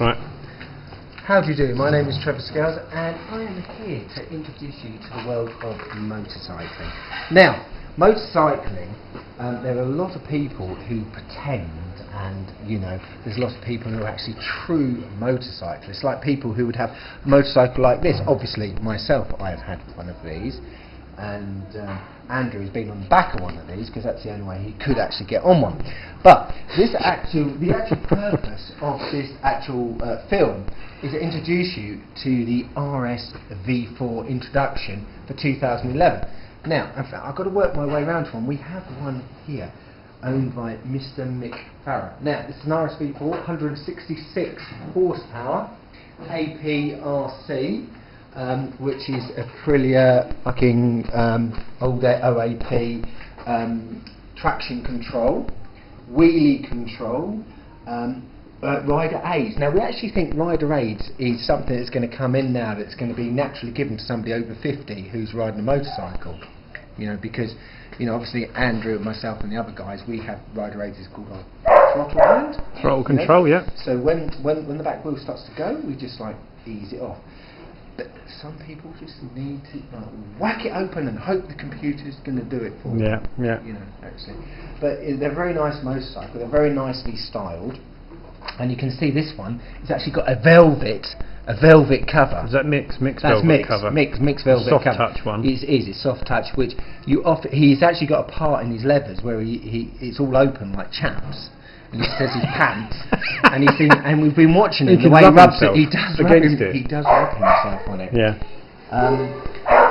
Right. How do you do? My name is Trev Andy and I am here to introduce you to the world of motorcycling. Now, motorcycling, there are a lot of people who pretend, and there's lots of people who are actually true motorcyclists, like people who would have a motorcycle like this. Obviously, myself, I have had one of these, and Andrew has been on the back of one of these because that's the only way he could actually get on one. But the actual purpose of this film is to introduce you to the RS V4 introduction for 2011. Now, in fact, I've got to work my way around to one. We have one here, owned by Mr. Mick Farrer. Now, this is an RS V4, 166 horsepower, APRC, which is Aprilia fucking old OAP traction control, wheelie control, rider aids. Now we actually think rider aids is something that's going to come in now, that's going to be naturally given to somebody over 50 who's riding a motorcycle. Because obviously Andrew, myself and the other guys, we have rider aids, it's called our throttle hand. Throttle control, yeah. So when the back wheel starts to go, we just ease it off. But some people just need to whack it open and hope the computer's going to do it for them. Yeah. Actually. But they're very nice motorcycle. They're very nicely styled, and you can see this one. It's actually got a velvet cover. Is that Mick's That's velvet cover? Mick's velvet soft cover. Touch one. It's soft touch, which he's actually got a part in his leathers where it's all open like chaps. And he says his pants, and we've been watching him. The way he rubs it, he does rub himself on it. Yeah.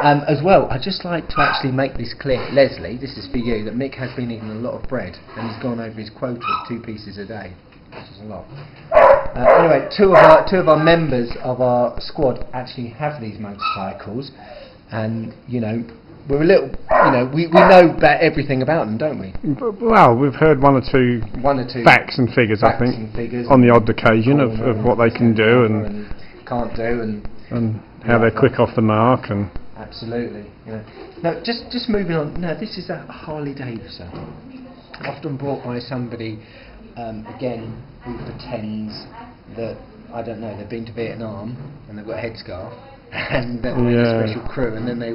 As well, I'd just like to actually make this clear, Leslie. This is for you. That Mick has been eating a lot of bread, and he's gone over his quota of 2 pieces a day, which is a lot. Anyway, two of our members of our squad actually have these motorcycles, and we're a little, we know about everything about them, don't we? Well, we've heard one or two facts and figures, I think, on the odd occasion of what they can do and can't do, and how they're quick off the mark. And absolutely. Now, just moving on. Now, this is a Harley Davidson, often bought by somebody, again, who pretends that, I don't know, they've been to Vietnam and they've got a headscarf. And then a special crew, and then they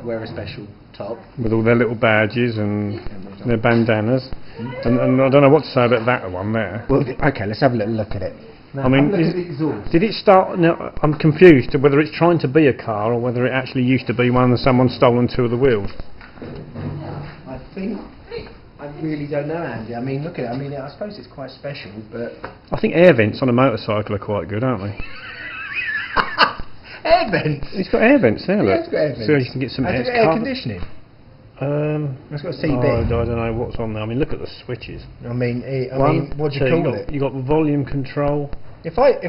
wear a special top with all their little badges and their bandanas. And I don't know what to say about that one there. Well, okay, let's have a little look at it. Now, did it start? Now, I'm confused to whether it's trying to be a car or whether it actually used to be one and someone's stolen 2 of the wheels. I really don't know, Andy. I mean, look at it. I suppose it's quite special, but I think air vents on a motorcycle are quite good, aren't they? Air vents. It's got air vents there, look. It's got air vents. So you can get some air conditioning. It's got a CB. I don't know what's on there. Look at the switches. What do you call it? You got volume control. If I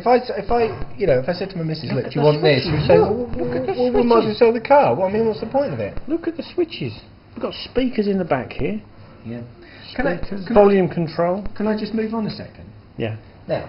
said to my missus, look, do you want this? She'd say, well, we might as well sell the car. What's the point of it? Look at the switches. We've got speakers in the back here. Yeah. Volume control. Can I just move on a second? Yeah. Now,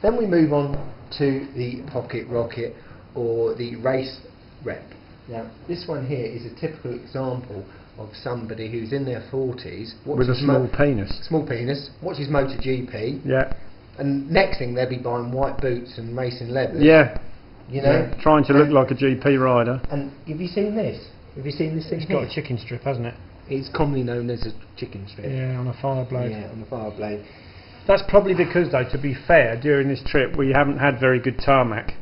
then we move on to the pocket rocket, or the race rep. Now, this one here is a typical example of somebody who's in their 40s with a small penis. Small penis, watches MotoGP. Yeah. And next thing they'll be buying white boots and racing leathers. Yeah. Trying to look like a GP rider. And have you seen this? Have you seen this thing? It's got a chicken strip, hasn't it? It's commonly known as a chicken strip. Yeah, on a fire blade. Yeah, on a fire blade. That's probably because, though, to be fair, during this trip we haven't had very good tarmac.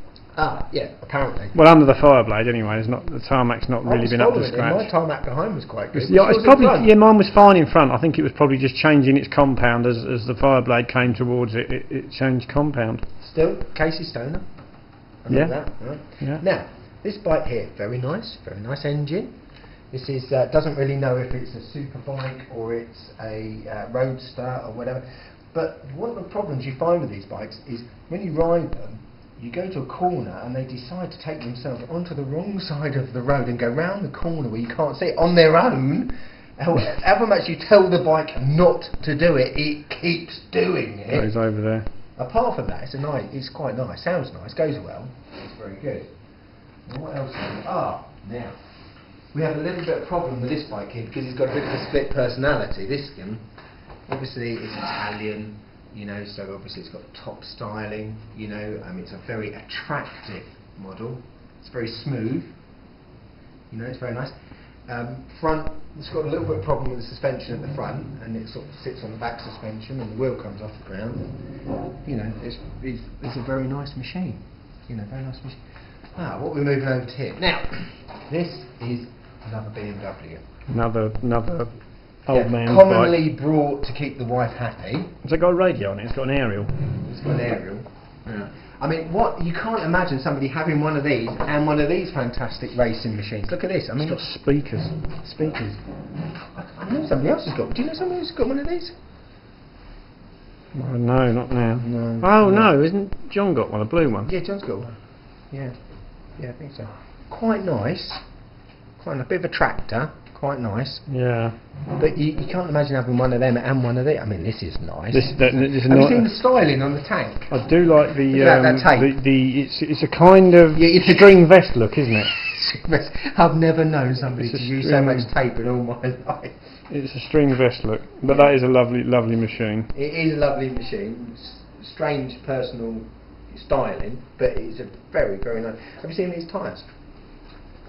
Yeah, apparently. Well, under the Fireblade anyway, the tarmac's not really been up to scratch. My tarmac behind was quite good. Mine was fine in front. I think it was probably just changing its compound as the Fireblade came towards it. It changed compound. Still, Casey Stoner. That, right? Yeah. Now, this bike here, very nice engine. This is doesn't really know if it's a super bike or it's a roadster or whatever. But one of the problems you find with these bikes is when you ride them, you go to a corner and they decide to take themselves onto the wrong side of the road and go round the corner where you can't see it on their own. However much you tell the bike not to do it, it keeps doing it. Goes over there. Apart from that, it's quite nice, sounds nice, goes well, it's very good. Now what else? Now we have a little bit of problem with this bike here because he's got a bit of a split personality. This one, obviously, is Italian, you know, so obviously it's got top styling, you know, it's a very attractive model. It's very smooth, you know, it's very nice. Front, it's got a little bit of problem with the suspension at the front, and it sort of sits on the back suspension, and the wheel comes off the ground. You know, it's a very nice machine. You know, very nice machine. What we're moving over to here now. This is another BMW. Another old man's commonly bike. brought to keep the wife happy. Has it got a radio on it? It's got an aerial. It's got an aerial. Yeah. I mean, what you can't imagine somebody having one of these and one of these fantastic racing machines. Look at this. I mean, it's got speakers. Speakers. I know somebody else has got. Do you know somebody who's got one of these? Oh, no, not now. No. Oh no, isn't John got one? A blue one. Yeah, John's got one. Yeah, I think so. Quite nice. Quite a bit of a tractor. Quite nice. Yeah. But you can't imagine having one of them and one of these. I mean, this is nice. This Have you seen the styling on the tank? I do like the that tape. it's a kind of string vest look, isn't it? I've never known somebody It's to a use so string- much tape in all my life. It's a string vest look, but that is a lovely machine. It is a lovely machine. Strange personal styling, but it's a very, very nice. Have you seen these tyres?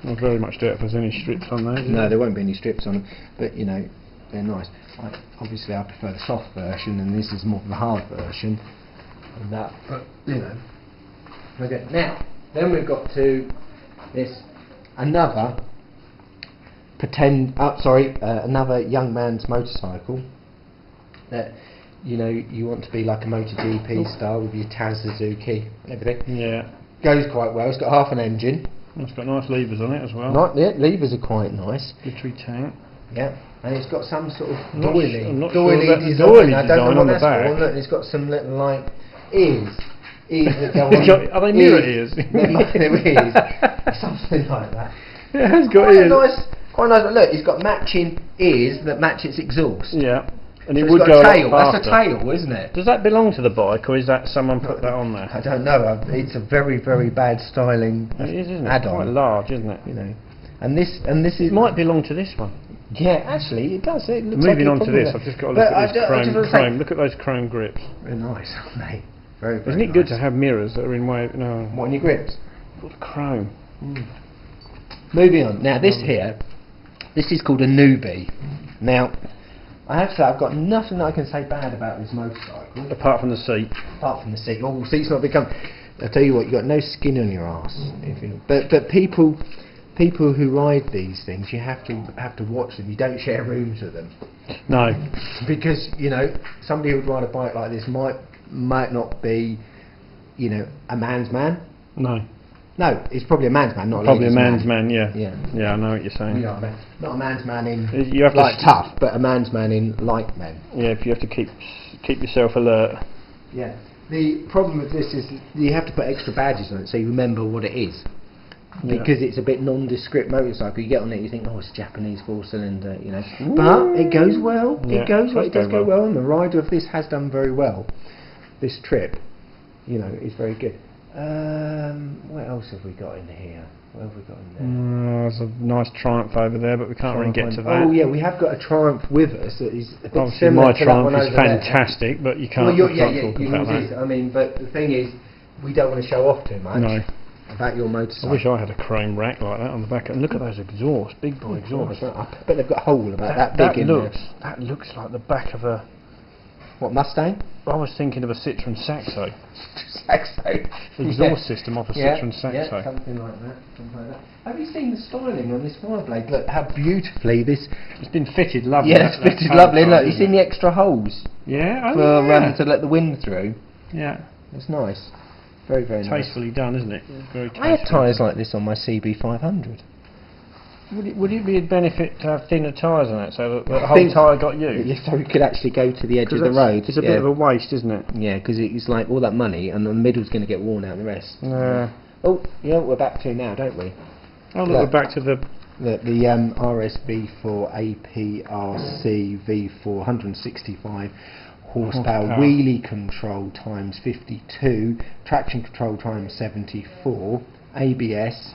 I very much doubt if there's any strips on there. No, there won't be any strips on them, but you know, they're nice. Obviously I prefer the soft version, and this is more of the hard version of that, but you know. Okay, now then we've got to this another another young man's motorcycle that, you know, you want to be like a MotoGP style with your Taz Suzuki and everything. Yeah. Goes quite well. It's got half an engine. It's got nice levers on it as well. Levers are quite nice. Glittery tank. Yeah, and it's got some sort of I'm not doily sure about the design. doily I don't design know on what the that's for. back. Look, it's got some little like ears that go on. Are they mirror ears? They're ears, something like that. It has got Quite ears. quite nice. Look, it's got matching ears that match its exhaust. Yeah, and So it it's would got go a a lot tail. That's a faster. tail, isn't it? Does that belong to the bike, or is that someone put that on there? I don't know. It's a very, very bad styling It is, isn't it? add-on. Quite large, isn't it? You know, and this is. It might belong to this one. Yeah, actually, it does. It looks Moving like on to this, I've just got to look at this chrome. Look at those chrome grips. Very nice, aren't they? Very, very Isn't it nice. good to have mirrors that are in way? No. What, on your grips? What chrome? Moving on. Now, this here, this is called a newbie. Now, I have to say, I've got nothing that I can say bad about this motorcycle. Apart from the seat. Apart from the seat. Oh, the seat's not become... I'll tell you what, you've got no skin on your arse. But people who ride these things, you have to watch them. You don't share rooms with them. No. Because, you know, somebody who would ride a bike like this might not be, you know, a man's man. No. No, it's probably a man's man, not Probably a a ladies' man's man, yeah. Yeah. Yeah, I know what you're saying. You know what I mean? Not a man's man in You have to like tough, but a man's man in like men. Yeah, if you have to keep yourself alert. Yeah. The problem with this is you have to put extra badges on it so you remember what it is. Yeah. Because it's a bit nondescript motorcycle. You get on it, you think, oh, it's a Japanese 4-cylinder, you know. But it goes well. Yeah, It goes well. It does go well. well, and the rider of this has done very well. This trip, you know, is very good. What else have we got in here? What have we got in there? There's a nice Triumph over there, but we can't really get to that. Oh yeah, we have got a Triumph with us that is a bit Obviously, similar my to that Triumph one is over there. fantastic, but you can't, Well, you can't talk yours about is. that. I mean, but the thing is, we don't want to show off too much No. about your I motorcycle. wish I had a chrome rack like that on the back. And look at those exhausts, big boy exhausts. I bet they've got a hole about that big in there. That looks like the back of a... What, Mustang? I was thinking of a Citroen Saxo. Saxo. The exhaust system off a Citroen Saxo. Yeah, something like that. Have you seen the styling on this Fireblade? Look how beautifully this... It's been fitted lovely. Yeah, it's fitted lovely. Look, you seen the extra holes Yeah, to let the wind through. Yeah. It's nice. Very, very nice. Tastefully done, isn't it? Very I have tastefully tyres done. like this on my CB500. Would it be a benefit to have thinner tyres on it so that the I whole think- tyre got used? Yeah, so we could actually go to the edge of the Because road. It's a bit of a waste, isn't it? Yeah, because it's like all that money and the middle's going to get worn out and the rest. Yeah. Oh, you know what we're back to now, don't we? Oh, look, Look. we're back to the... The RSV4 APRC V4 165 horsepower, wheelie control times 52, traction control times 74, ABS,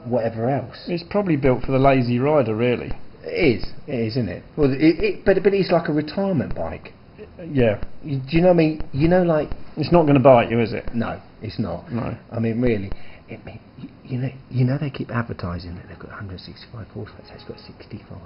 whatever else. It's probably built for the lazy rider, really. It is, isn't it? Well, but it's like a retirement bike. Yeah. Do you know what I mean? You know, like, It's not going to bite you, is it? no, it's not. No. I mean, really, you know they keep advertising that they've got 165 horsepower, so it's got 65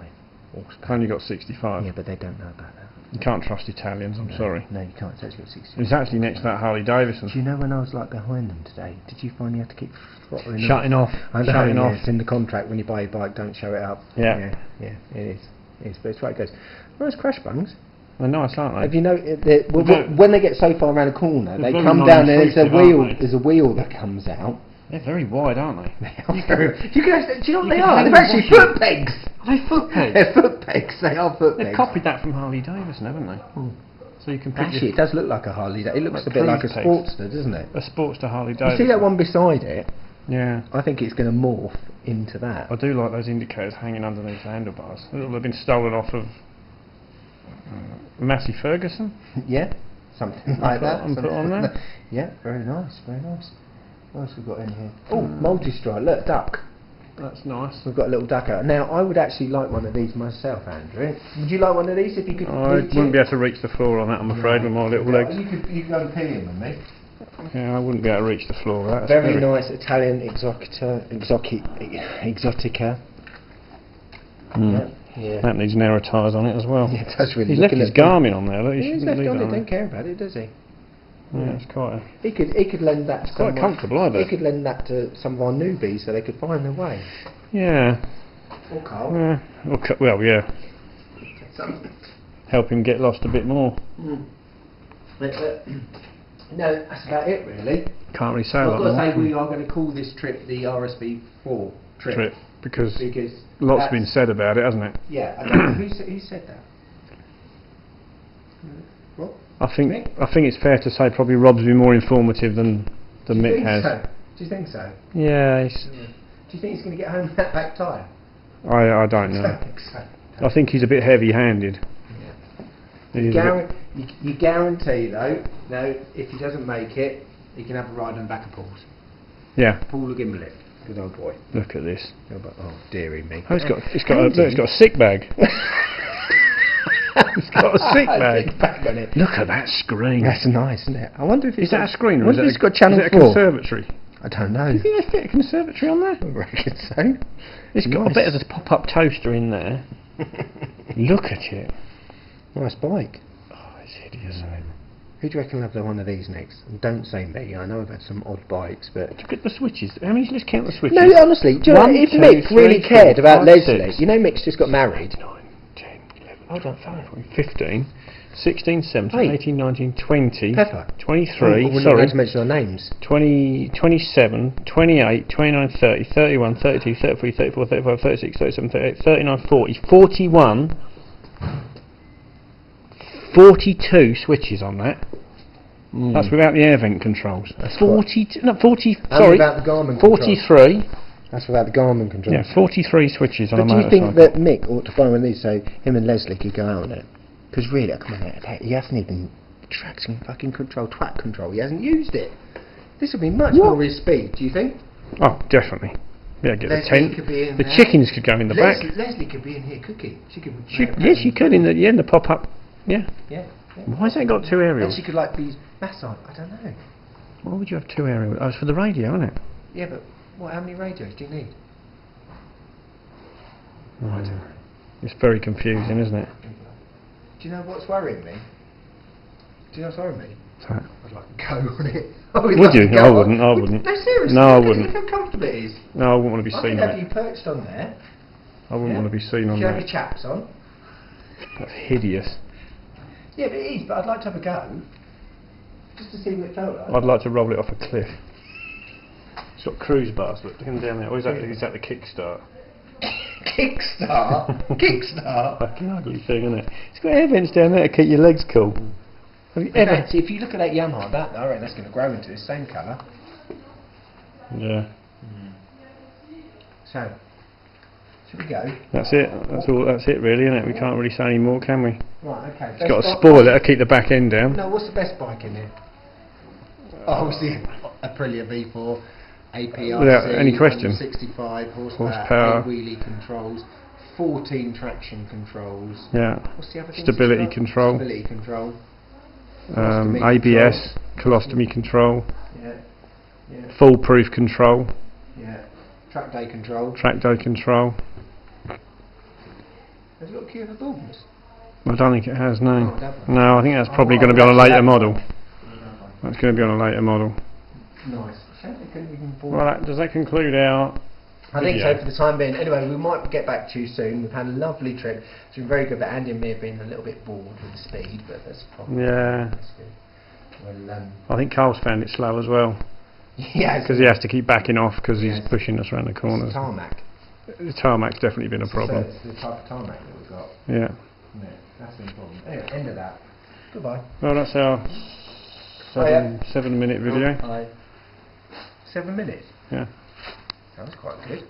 It's horsepower. only got 65. Yeah, but they don't know about that. You can't trust Italians, I'm sorry. No, you can't. So it's got 65. It's actually next to that Harley Davidson. Do you know when I was like behind them today? Did you find you had to keep throttling them? Shutting off. I know, Shutting yeah, off. it's in the contract when you buy a bike, don't show it up. Yeah. Yeah, it is. It is, but it's right it goes. Nice crash bungs. They're nice, aren't Have they? you know when they get so far around a corner, They're they very come down and there's a non-intrusive, aren't wheel. they? There's a wheel that comes out. They're very wide, aren't they? You can actually, do you know what You they can are? hang They're actually them foot pegs. Are they foot pegs? They're foot pegs. They are foot They've pegs. copied that from Harley Davidson, haven't they? So you can put Actually, it does look like a Harley. It looks Like a bit like a cruise pegs. Sportster, doesn't it? a Sportster Harley You Davidson. see that one beside it? Yeah. I think it's going to morph into that. I do like those indicators hanging underneath the handlebars. It'll have been stolen off of Massey Ferguson. Yeah, something like that. And put on there. Yeah, very nice, very nice. What else we got in here? Oh, multi-stripe. Look, duck. That's nice. We've got a little duck out. Now, I would actually like one of these myself, Andrew. Would you like one of these if you could? I reach wouldn't it? be able to reach the floor on that, I'm afraid, with my little legs. You could go and pillion with me. Yeah, I wouldn't be able to reach the floor with that. That's Very nice Italian exotica. Mm. Yeah. That needs an aero tyres on it as well. Yeah, it does really. He's left his Garmin on there. Look, he He's shouldn't left leave on that it. on Don't there. care about it, does he? Yeah, it's quite a... He could lend that to quite someone. comfortable, I bet. He could lend that to some of our newbies so they could find their way. Yeah. Or Carl. Yeah. Okay, well, yeah. Help him get lost a bit more. But, no, that's about it really. Can't really say I've a lot got to more. say we are going to call this trip the RSB4 trip. Because Because lots that's- been said about it, hasn't it? Yeah, I don't know who said that. What? I think it's fair to say probably Rob's been more informative than Do you Mick think has. so? Do you think so? Yeah, Do you think he's going to get home with that back tyre? I don't know. I think so. I think he's a bit heavy-handed. Yeah. He's a bit- You guarantee though, no, if he doesn't make it, he can have a ride on the back of Paul's. yeah, Paul will give him a lift. Good old boy. look at this. Oh, dearie me. Oh, it's got a sick bag. It's got a sick bag. Sick bag on it. Look at that screen. That's nice, isn't it? I wonder if it's Is that a screen I or is wonder if it it's got channel is it a 4. conservatory? I don't know. Do you think they fit a conservatory on there? I reckon so. It's got. I bet there's a pop-up toaster in there. Look at it. Nice bike. Oh, it's hideous, isn't it? Who do you reckon will have one of these next? And don't say me. I know I've had some odd bikes, but Look at the switches. How many? Let's count the switches. no, honestly, do you know, 1, if 2, Mick 3, really 4, cared about 5, Leslie, 6. you know, Mick's just got married. 9, 10, 11, Hold on, 12, 15, 16, 17, Hey. 18, 19, 20, Pepper. 23, We're sorry, not to mention our names. 20, 27, 28, 29, 30, 31, 32, 33, 34, 35, 36, 37, 38, 39, 40, 41, 42 switches on that. That's without the air vent controls. That's 40, no, 40, And sorry, without the Garmin controls. 43, That's without the Garmin controls. yeah, 43 switches on But a do you motorcycle. think that Mick ought to buy one of these so him and Leslie could go out on it? Because really, come on, he hasn't even traction fucking control, twat control. He hasn't used it. This will be much What? more his speed. Do you think? Oh, definitely. Yeah, get the Leslie tent. could be in The there. chickens could go in the back. Leslie could be in here cooking. She could. Yes, you could in the pop-up. Yeah. Yeah. Why has that got 2 And aerials? she could like be massage. I don't know. Why would you have 2 aerials? Oh, it's for the radio, isn't it? Yeah, but what? How many radios do you need? Right. It's very confusing, isn't it? Do you know what's worrying me? Do you know what's worrying me? So, I'd like to go on it. I would would like you? to go I on- wouldn't. I wouldn't. No, seriously. No, I look at- wouldn't. Look how comfortable it is. No, I wouldn't want to be I seen could on have you it. perched on there. I wouldn't Yeah. want to be seen on You have your that. chaps on. That's hideous. Yeah, but it is. But I'd like to have a go, just to see what it felt like. I'd like to roll it off a cliff. It's got cruise bars, look down there. Or is that the kickstart? Kickstart. Kickstart. Fucking ugly thing, isn't it? It's got air vents down there to keep your legs cool. Have you ever? See, if you look at that Yamaha, I reckon that's going to grow into the same colour. Yeah. So, should we go? That's it. That's all. That's it, really, isn't it? We can't really say any more, can we? Right. Okay. It's got a spoiler to keep the back end down. No, what's the best bike in here? Obviously, Aprilia V4, APRC, Without any question. 65 Horsepower. 8 wheelie controls, 14 traction controls. Yeah. What's the other thing? Stability it's got? control. Stability control. ABS, colostomy control, Yeah. Yeah. foolproof control, Yeah. Track day control. track day control. Has it got a queue for balls? I don't think it has, no. Oh, definitely. No, I think that's probably Oh, going to be on a actually, later that's model. fine. That's going to be on a later model. Nice. Shame they couldn't even board. Well, does that conclude our I think video? so for the time being. Anyway, we might get back to you soon. We've had a lovely trip. It's been very good, but Andy and me have been a little bit bored with the speed, but that's probably Yeah. that's good. Well, I think Carl's found it slow as well, yeah, because he has to keep backing off because he's Yes. pushing us around the corners. tarmac. The tarmac's definitely been a problem. So it's the type of tarmac that we've got. Yeah. No, that's the problem. Anyway, end of that. Goodbye. Well, that's our Oh, yeah. 7-minute video. Bye. 7 minutes. Yeah. That was quite good.